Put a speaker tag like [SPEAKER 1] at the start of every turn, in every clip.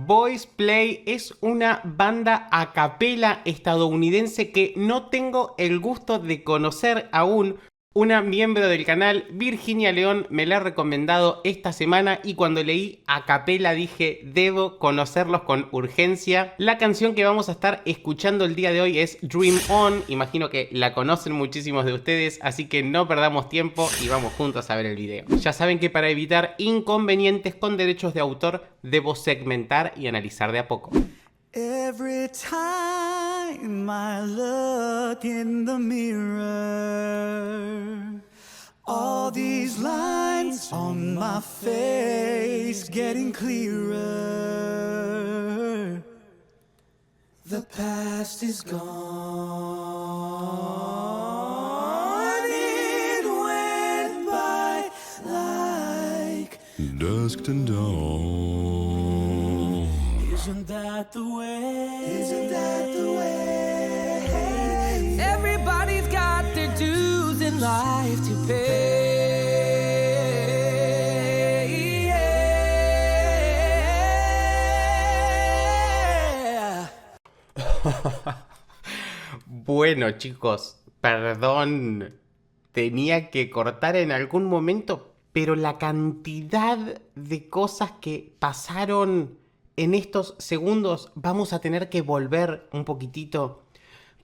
[SPEAKER 1] Boys Play es una banda a capela estadounidense que no tengo el gusto de conocer aún. Una miembro del canal, Virginia León, me la ha recomendado esta semana y cuando leí a capela dije, debo conocerlos con urgencia. La canción que vamos a estar escuchando el día de hoy es Dream On. Imagino que la conocen muchísimos de ustedes, así que no perdamos tiempo y vamos juntos a ver el video. Ya saben que para evitar inconvenientes con derechos de autor, debo segmentar y analizar de a poco.
[SPEAKER 2] Every time I look in the mirror, all these lines on my face getting clearer. The past is gone. It went by like dusk and dawn. Isn't that the way? Isn't that the way? Everybody's got their dues in life to pay. Yeah.
[SPEAKER 1] Bueno, chicos, perdón. Tenía que cortar en algún momento, pero la cantidad de cosas que pasaron en estos segundos, vamos a tener que volver un poquitito.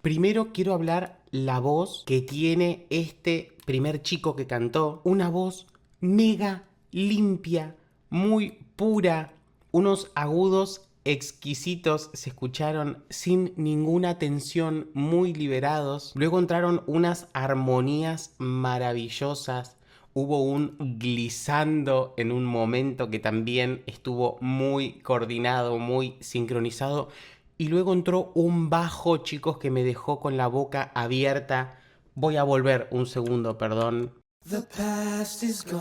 [SPEAKER 1] Primero quiero hablar la voz que tiene este primer chico que cantó. Una voz mega limpia, muy pura. Unos agudos exquisitos se escucharon sin ninguna tensión, muy liberados. Luego entraron unas armonías maravillosas. Hubo un glissando en un momento que también estuvo muy coordinado, muy sincronizado. Y luego entró un bajo, chicos, que me dejó con la boca abierta. Voy a volver un segundo, perdón.
[SPEAKER 2] The past is gone.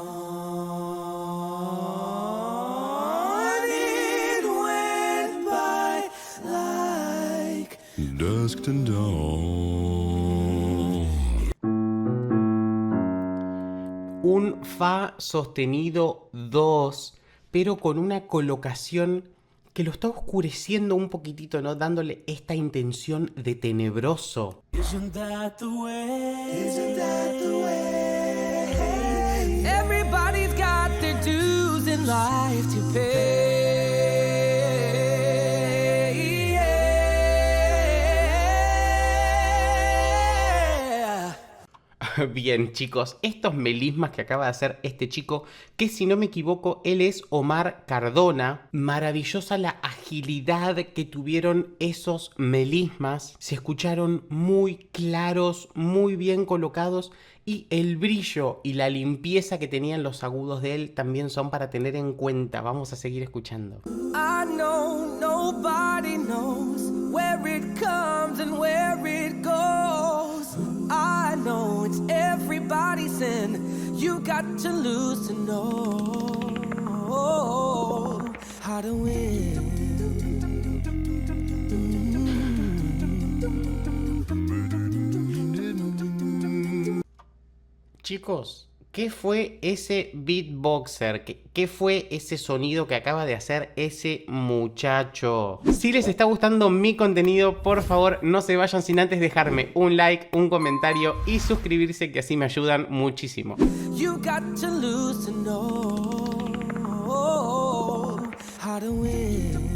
[SPEAKER 2] It went by like dusk and dawn.
[SPEAKER 1] Un Fa sostenido 2, pero con una colocación que lo está oscureciendo un poquitito, ¿no? Dándole esta intención de tenebroso.
[SPEAKER 2] Isn't that the way? Isn't that the way? Everybody's got their dues in life to pay.
[SPEAKER 1] Bien, chicos, estos melismas que acaba de hacer este chico, que si no me equivoco, él es Omar Cardona. Maravillosa la agilidad que tuvieron esos melismas. Se escucharon muy claros, muy bien colocados. Y el brillo y la limpieza que tenían los agudos de él también son para tener en cuenta. Vamos a seguir escuchando.
[SPEAKER 2] I know nobody knows where it comes and where it goes. I know it's everybody's sin. You got to lose to know how to win.
[SPEAKER 1] Chicos, ¿qué fue ese beatboxer? ¿Qué fue ese sonido que acaba de hacer ese muchacho? Si les está gustando mi contenido, por favor no se vayan sin antes dejarme un like, un comentario y suscribirse, que así me ayudan muchísimo.
[SPEAKER 2] You got to lose to know how to win.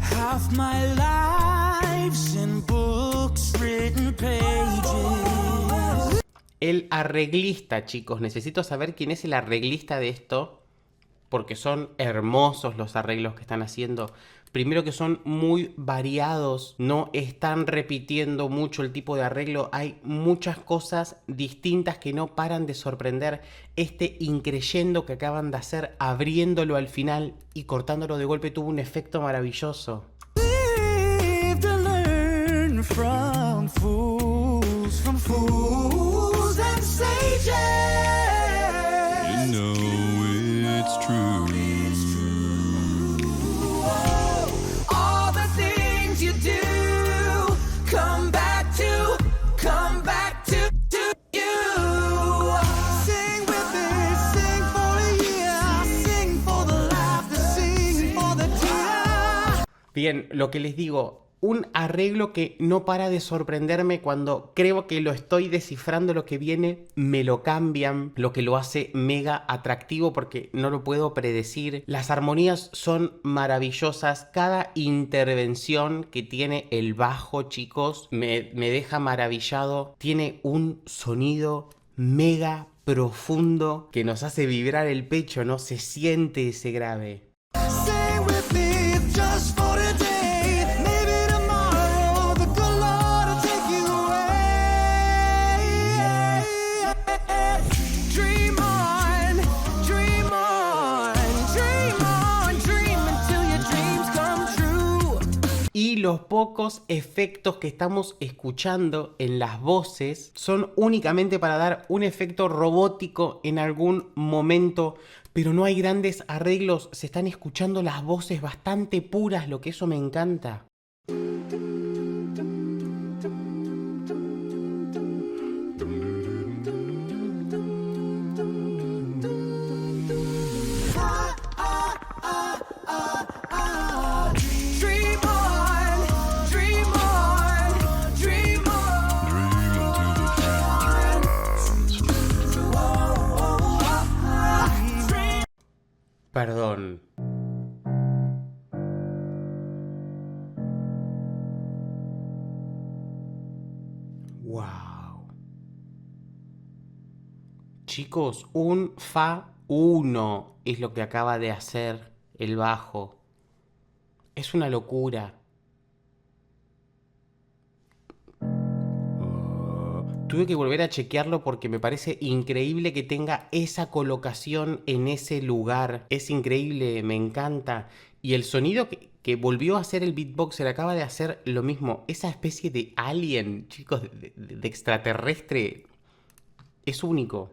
[SPEAKER 2] Half my life's in books, written pages.
[SPEAKER 1] El arreglista, chicos, necesito saber quién es el arreglista de esto, porque son hermosos los arreglos que están haciendo. Primero que son muy variados, no están repitiendo mucho el tipo de arreglo, hay muchas cosas distintas que no paran de sorprender. Este increyendo que acaban de hacer, abriéndolo al final y cortándolo de golpe, tuvo un efecto maravilloso.
[SPEAKER 2] Live to learn from fools and sages. You know it's true.
[SPEAKER 1] Bien, lo que les digo, un arreglo que no para de sorprenderme cuando creo que lo estoy descifrando lo que viene, me lo cambian, lo que lo hace mega atractivo porque no lo puedo predecir. Las armonías son maravillosas, cada intervención que tiene el bajo, chicos, me deja maravillado. Tiene un sonido mega profundo que nos hace vibrar el pecho, ¿no? Se siente ese grave.
[SPEAKER 2] Stay with me just for today. Maybe tomorrow the good Lord will take you away. Dream on, dream on, dream on, dream until your dreams come true.
[SPEAKER 1] Y los pocos efectos que estamos escuchando en las voces son únicamente para dar un efecto robótico en algún momento, pero no hay grandes arreglos, se están escuchando las voces bastante puras, lo que eso me encanta.
[SPEAKER 2] Dream on, dream on, dream on.
[SPEAKER 1] Perdón. Wow. Chicos, un Fa 1 es lo que acaba de hacer el bajo. Es una locura. Tuve que volver a chequearlo porque me parece increíble que tenga esa colocación en ese lugar. Es increíble, me encanta. Y el sonido que volvió a hacer el beatboxer acaba de hacer lo mismo. Esa especie de alien, chicos, de extraterrestre, es único.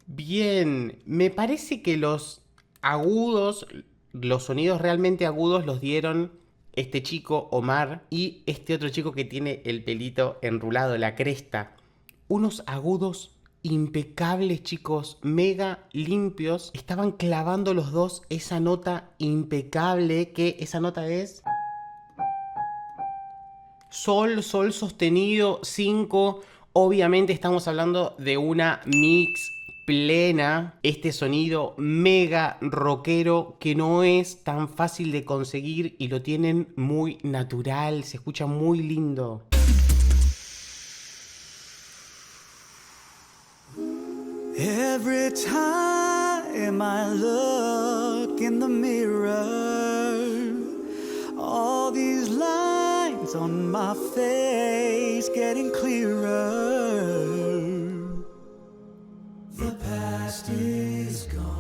[SPEAKER 1] Bien, me parece que los agudos, los sonidos realmente agudos los dieron este chico, Omar, y este otro chico que tiene el pelito enrulado, la cresta. Unos agudos impecables, chicos, mega limpios. Estaban clavando los dos esa nota impecable, que esa nota es Sol, Sol sostenido, 5. Obviamente estamos hablando de una mix plena, este sonido mega rockero que no es tan fácil de conseguir y lo tienen muy natural, se escucha muy lindo.
[SPEAKER 2] Every time I look in the mirror, all these lines on my face getting clearer. The past is gone.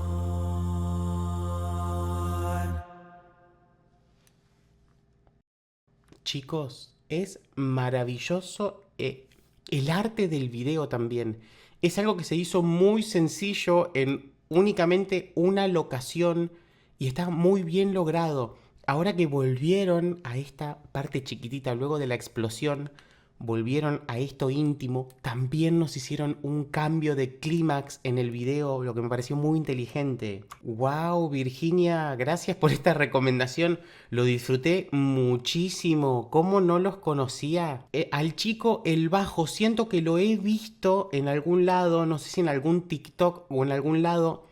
[SPEAKER 1] Chicos, es maravilloso el arte del video también. Es algo que se hizo muy sencillo en únicamente una locación y está muy bien logrado. Ahora que volvieron a esta parte chiquitita luego de la explosión, volvieron a esto íntimo, también nos hicieron un cambio de clímax en el video, lo que me pareció muy inteligente. Wow, Virginia, gracias por esta recomendación, lo disfruté muchísimo. ¿Cómo no los conocía? Al chico el bajo, siento que lo he visto en algún lado, no sé si en algún TikTok o en algún lado.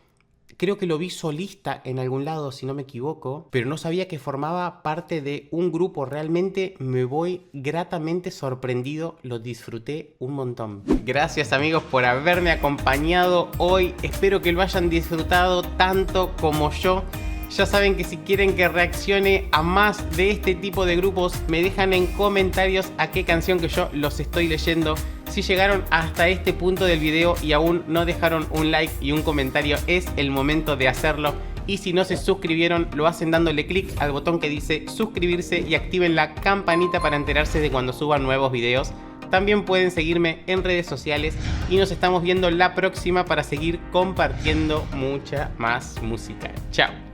[SPEAKER 1] Creo que lo vi solista en algún lado, si no me equivoco, pero no sabía que formaba parte de un grupo. Realmente me voy gratamente sorprendido, lo disfruté un montón. Gracias amigos por haberme acompañado hoy, espero que lo hayan disfrutado tanto como yo. Ya saben que si quieren que reaccione a más de este tipo de grupos, me dejan en comentarios a qué canción que yo los estoy leyendo. Si llegaron hasta este punto del video y aún no dejaron un like y un comentario, es el momento de hacerlo. Y si no se suscribieron, lo hacen dándole clic al botón que dice suscribirse y activen la campanita para enterarse de cuando suban nuevos videos. También pueden seguirme en redes sociales y nos estamos viendo la próxima para seguir compartiendo mucha más música. Chao.